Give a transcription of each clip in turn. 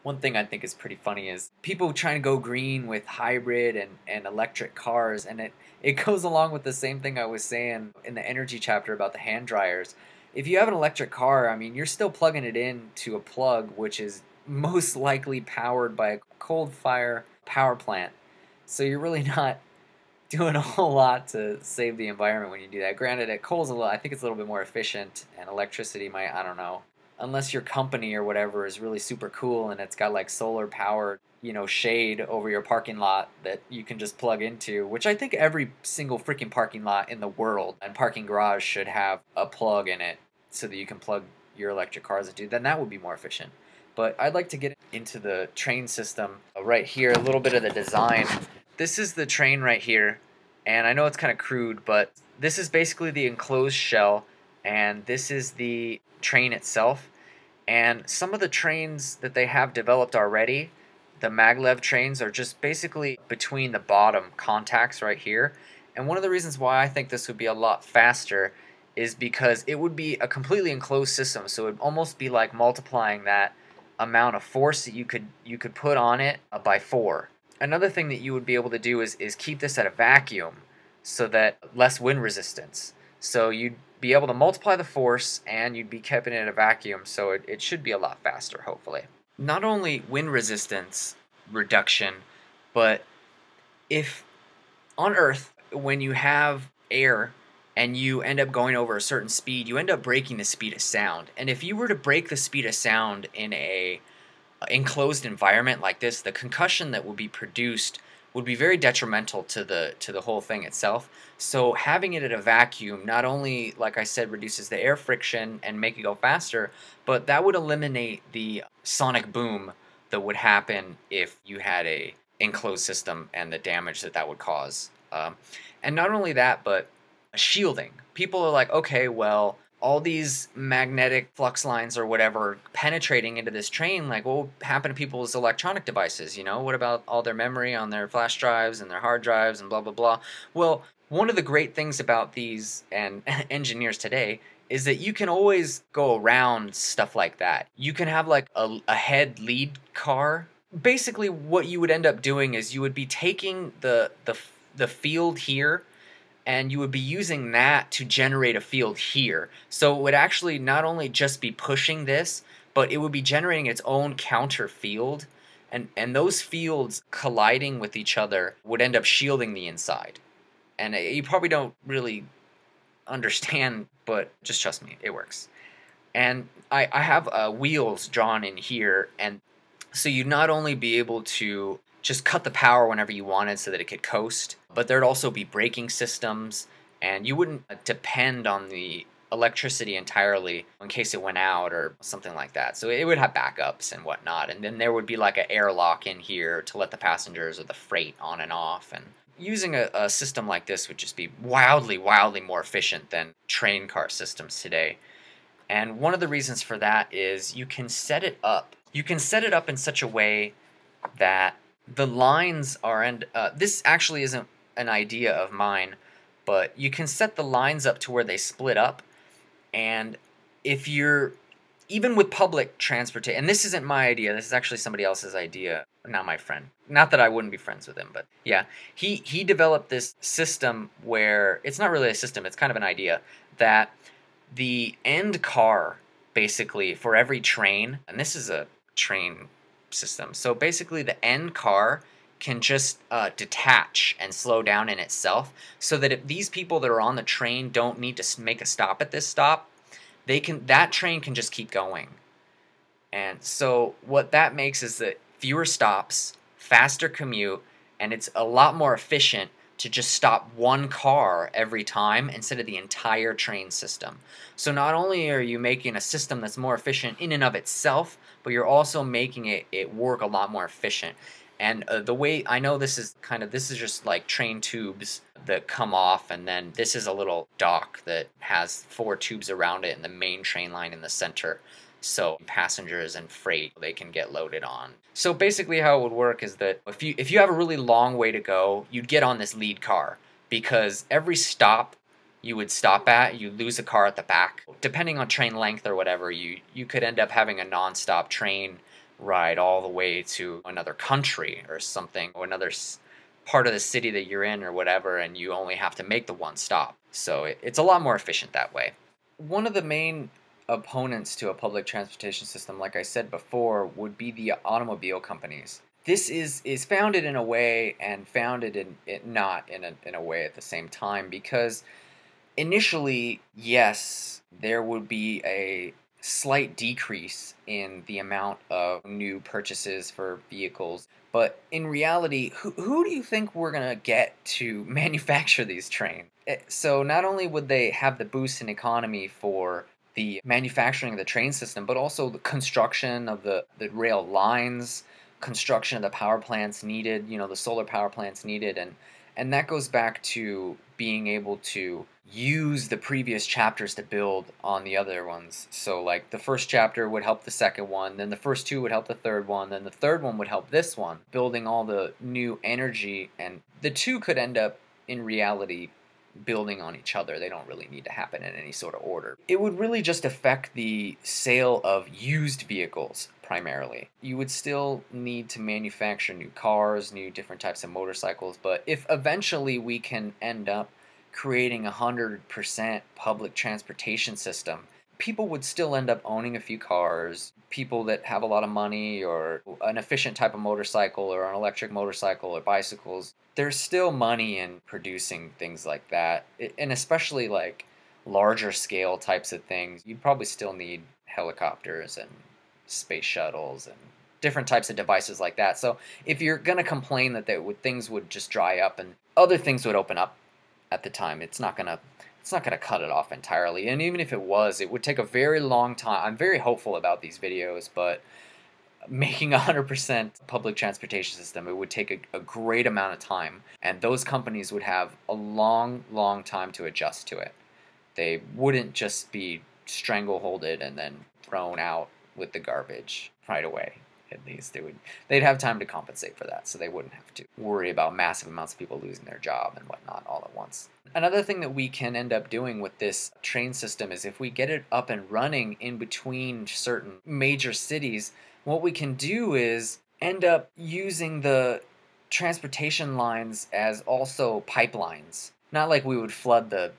One thing I think is pretty funny is people trying to go green with hybrid and electric cars, and it goes along with the same thing I was saying in the energy chapter about the hand dryers. If you have an electric car, I mean, you're still plugging it in to a plug, which is most likely powered by a coal fire power plant. So you're really not doing a whole lot to save the environment when you do that. Granted, coal's I think it's a little bit more efficient, and electricity might, I don't know. Unless your company or whatever is really super cool and it's got like solar powered, shade over your parking lot that you can just plug into, which I think every single freaking parking lot in the world and parking garage should have a plug in it so that you can plug your electric cars into, then that would be more efficient. But I'd like to get into the train system right here, a little bit of the design. This is the train right here, and I know it's kind of crude, but this is basically the enclosed shell, and this is the train itself. And some of the trains that they have developed already, the maglev trains, are just basically between the bottom contacts right here. And one of the reasons why I think this would be a lot faster is because it would be a completely enclosed system, so it would almost be like multiplying that amount of force that you could put on it by 4. Another thing that you would be able to do is keep this at a vacuum so that less wind resistance. So you'd be able to multiply the force and you'd be keeping it in a vacuum, so it should be a lot faster, hopefully. Not only wind resistance reduction, but if on Earth, when you have air and you end up going over a certain speed, you end up breaking the speed of sound. And if you were to break the speed of sound in a enclosed environment like this, the concussion that would be produced would be very detrimental to the whole thing itself. So having it at a vacuum not only, like I said, reduces the air friction and make it go faster, but that would eliminate the sonic boom that would happen if you had a enclosed system and the damage that that would cause. And not only that, but shielding. People are like, okay, well, all these magnetic flux lines or whatever penetrating into this train, like what will happen to people's electronic devices? What about all their memory on their flash drives and their hard drives and blah blah blah? Well, one of the great things about these and engineers today is that you can always go around stuff like that. You can have like a head lead car. Basically what you would end up doing is you would be taking the field here, and you would be using that to generate a field here. So it would actually not only just be pushing this, but it would be generating its own counter field, and those fields colliding with each other would end up shielding the inside. And you probably don't really understand, but just trust me, it works. And I have wheels drawn in here, and so you'd not only be able to just cut the power whenever you wanted so that it could coast, but there'd also be braking systems, and you wouldn't depend on the electricity entirely in case it went out or something like that. So it would have backups and whatnot, and then there would be like an airlock in here to let the passengers or the freight on and off. And using a system like this would just be wildly, wildly more efficient than train car systems today. And one of the reasons for that is you can set it up. You can set it up in such a way that the lines are, and this actually isn't an idea of mine, but you can set the lines up to where they split up. And if you're, even with public transportation, and this isn't my idea, this is actually somebody else's idea, not my friend. Not that I wouldn't be friends with him, but yeah. He developed this system where, it's not really a system, it's kind of an idea, that the end car, basically, for every train, and this is a train system. So basically the end car can just detach and slow down in itself, so that if these people that are on the train don't need to make a stop at this stop, that train can just keep going. And so what that makes is that fewer stops, faster commute, and it's a lot more efficient to just stop one car every time instead of the entire train system. So not only are you making a system that's more efficient in and of itself, but you're also making it work a lot more efficient. And the way, I know this is just like train tubes that come off, and then this is a little dock that has 4 tubes around it and the main train line in the center. So passengers and freight, they can get loaded on. So basically how it would work is that if you have a really long way to go, you'd get on this lead car, because every stop you would stop at, you lose a car at the back. Depending on train length or whatever, you could end up having a non-stop train ride all the way to another country or something, or another part of the city that you're in or whatever, and you only have to make the one stop. So it's a lot more efficient that way. One of the main opponents to a public transportation system, like I said before, would be the automobile companies. This is founded in a way and founded in it not in a way at the same time, because initially, yes, there would be a slight decrease in the amount of new purchases for vehicles. But in reality, who do you think we're going to get to manufacture these trains? So not only would they have the boost in economy for the manufacturing of the train system, but also the construction of the rail lines, construction of the power plants needed, the solar power plants needed, and that goes back to being able to use the previous chapters to build on the other ones. So like the first chapter would help the second one, then the first two would help the third one, then the third one would help this one, building all the new energy, and the two could end up in reality building on each other. They don't really need to happen in any sort of order. It would really just affect the sale of used vehicles primarily. You would still need to manufacture new cars, new different types of motorcycles, but if eventually we can end up creating 100% public transportation system, people would still end up owning a few cars. People that have a lot of money or an efficient type of motorcycle or an electric motorcycle or bicycles, there's still money in producing things like that. And especially like larger scale types of things, you'd probably still need helicopters and space shuttles and different types of devices like that. So if you're going to complain that things would just dry up and other things would open up at the time, it's not gonna cut it off entirely. And even if it was, it would take a very long time. I'm very hopeful about these videos, but making 100% public transportation system, it would take a great amount of time, and those companies would have a long time to adjust to it. They wouldn't just be strangleholded and then thrown out with the garbage right away. At least they'd have time to compensate for that, so they wouldn't have to worry about massive amounts of people losing their job and whatnot all at once. Another thing that we can end up doing with this train system is if we get it up and running in between certain major cities, what we can do is end up using the transportation lines as also pipelines. Not like we would flood the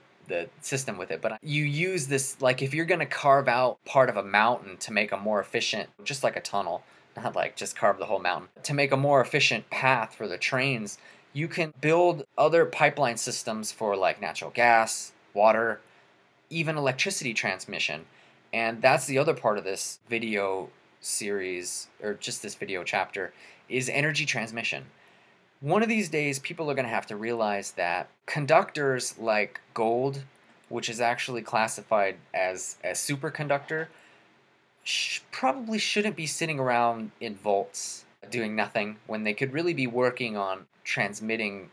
system with it, but you use this, like if you're going to carve out part of a mountain to make a more efficient, just like a tunnel, not like just carve the whole mountain, to make a more efficient path for the trains, you can build other pipeline systems for like natural gas, water, even electricity transmission. And that's the other part of this video series, or just this video chapter, is energy transmission. One of these days, people are going to have to realize that conductors like gold, which is actually classified as a superconductor, probably shouldn't be sitting around in vaults doing nothing when they could really be working on transmitting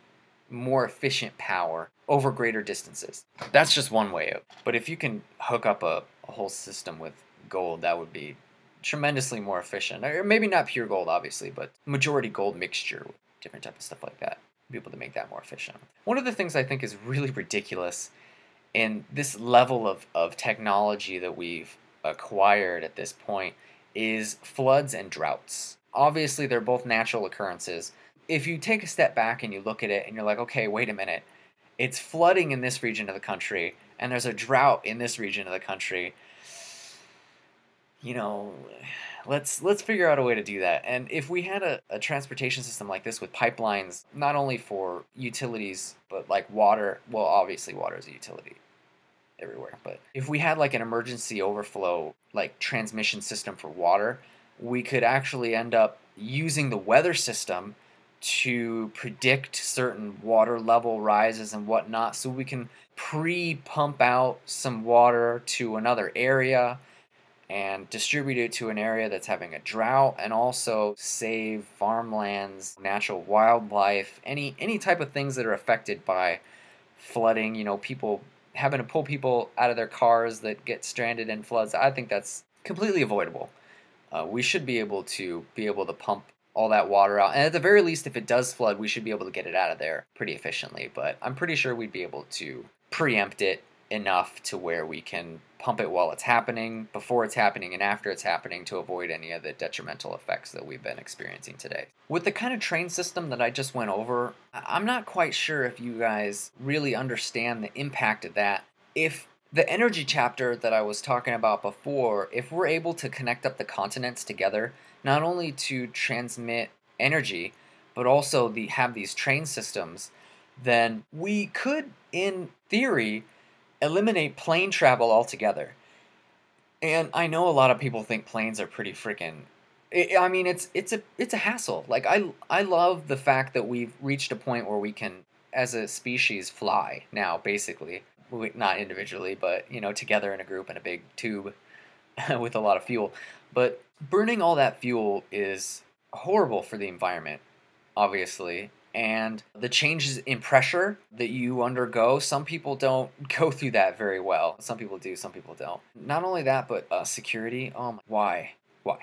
more efficient power over greater distances. That's just one way of. But if you can hook up a whole system with gold, that would be tremendously more efficient. Or maybe not pure gold, obviously, but majority gold mixture with different type of stuff like that. Be able to make that more efficient. One of the things I think is really ridiculous in this level of technology that we've acquired at this point is floods and droughts. Obviously, they're both natural occurrences. If you take a step back and you look at it and you're like, okay, wait a minute, it's flooding in this region of the country and there's a drought in this region of the country. Let's figure out a way to do that. And if we had a transportation system like this with pipelines, not only for utilities, but like water, well, obviously water is a utility everywhere, but if we had like an emergency overflow, like transmission system for water, we could actually end up using the weather system to predict certain water level rises and whatnot, so we can pre-pump out some water to another area and distribute it to an area that's having a drought, and also save farmlands, natural wildlife, any type of things that are affected by flooding, people having to pull people out of their cars that get stranded in floods. I think that's completely avoidable. We should be able to pump all that water out, and at the very least, if it does flood, we should be able to get it out of there pretty efficiently. But I'm pretty sure we'd be able to preempt it enough to where we can pump it while it's happening, before it's happening, and after it's happening to avoid any of the detrimental effects that we've been experiencing today. With the kind of train system that I just went over, I'm not quite sure if you guys really understand the impact of that. If the energy chapter that I was talking about before, if we're able to connect up the continents together, not only to transmit energy, but also have these train systems, then we could, in theory, eliminate plane travel altogether. And I know a lot of people think planes are pretty freaking. I mean, it's a hassle. Like I love the fact that we've reached a point where we can, as a species, fly now. Basically, not individually, but together in a group in a big tube with a lot of fuel. But burning all that fuel is horrible for the environment, obviously. And the changes in pressure that you undergo, some people don't go through that very well. Some people do, some people don't. Not only that, but security. Oh my, why? Why?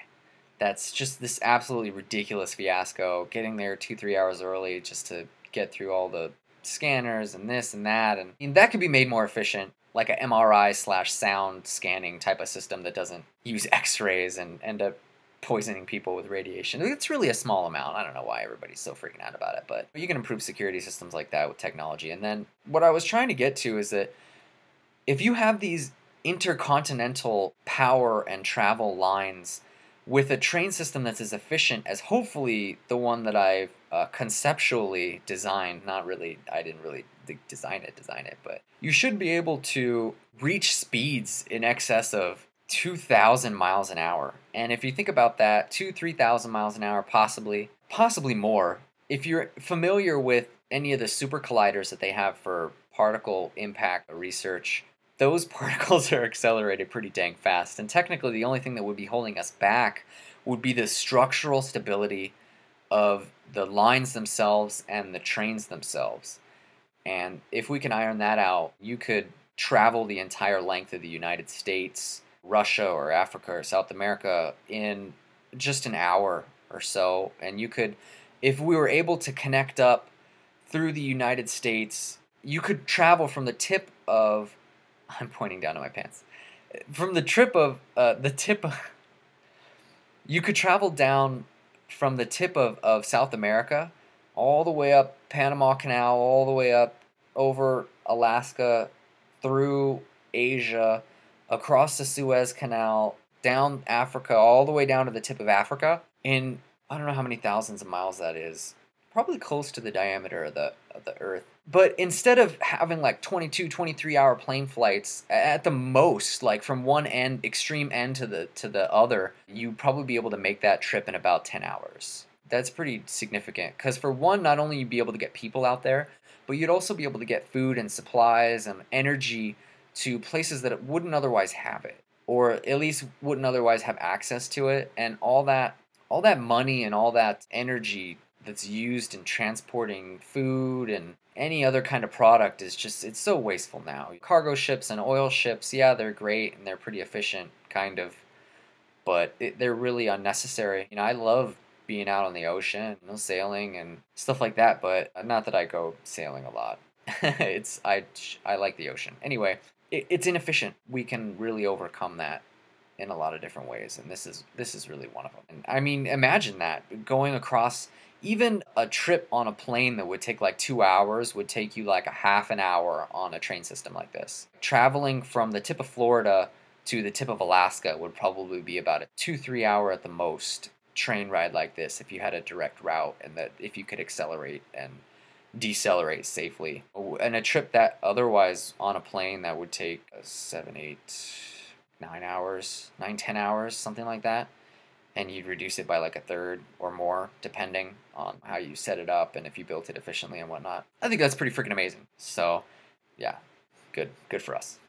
That's just this absolutely ridiculous fiasco. Getting there 2-3 hours early just to get through all the scanners and this and that. And I mean, that could be made more efficient, like a MRI/sound scanning type of system that doesn't use X-rays and end up poisoning people with radiation. It's really a small amount. I don't know why everybody's so freaking out about it, but you can improve security systems like that with technology. And then what I was trying to get to is that if you have these intercontinental power and travel lines with a train system that's as efficient as hopefully the one that I've conceptually designed, not really, I didn't really design it, but you should be able to reach speeds in excess of 2,000 miles an hour. And if you think about that, 3,000 miles an hour, possibly more. If you're familiar with any of the super colliders that they have for particle impact research, those particles are accelerated pretty dang fast. And technically, the only thing that would be holding us back would be the structural stability of the lines themselves and the trains themselves. And if we can iron that out, you could travel the entire length of the United States, Russia, or Africa, or South America in just an hour or so. And you could, if we were able to connect up through the United States, you could travel from the tip of, I'm pointing down to my pants, from the tip of, you could travel down from the tip of South America all the way up Panama Canal, all the way up over Alaska, through Asia, across the Suez Canal, down Africa, all the way down to the tip of Africa in, I don't know how many thousands of miles that is. Probably close to the diameter of the Earth. But instead of having like 22, 23-hour plane flights, at the most, like from one end, extreme end to the other, you'd probably be able to make that trip in about 10 hours. That's pretty significant. Because for one, not only you'd be able to get people out there, but you'd also be able to get food and supplies and energy to places that wouldn't otherwise have it, or at least wouldn't otherwise have access to it. And all that money and all that energy that's used in transporting food and any other kind of product is just, it's so wasteful now. Cargo ships and oil ships, yeah, they're great and they're pretty efficient, kind of, but they're really unnecessary. I love being out on the ocean, sailing and stuff like that, but not that I go sailing a lot. I like the ocean. Anyway, it's inefficient. We can really overcome that in a lot of different ways, and this is really one of them. And I mean, imagine that going across. Even a trip on a plane that would take like 2 hours would take you like a half an hour on a train system like this. Traveling from the tip of Florida to the tip of Alaska would probably be about a 2-3 hour at the most train ride like this if you had a direct route, and that if you could accelerate and decelerate safely. And a trip that otherwise on a plane that would take 7, 8, 9 hours, 9-10 hours, something like that. And you'd reduce it by like a third or more, depending on how you set it up and if you built it efficiently and whatnot. I think that's pretty freaking amazing. So, yeah, good for us.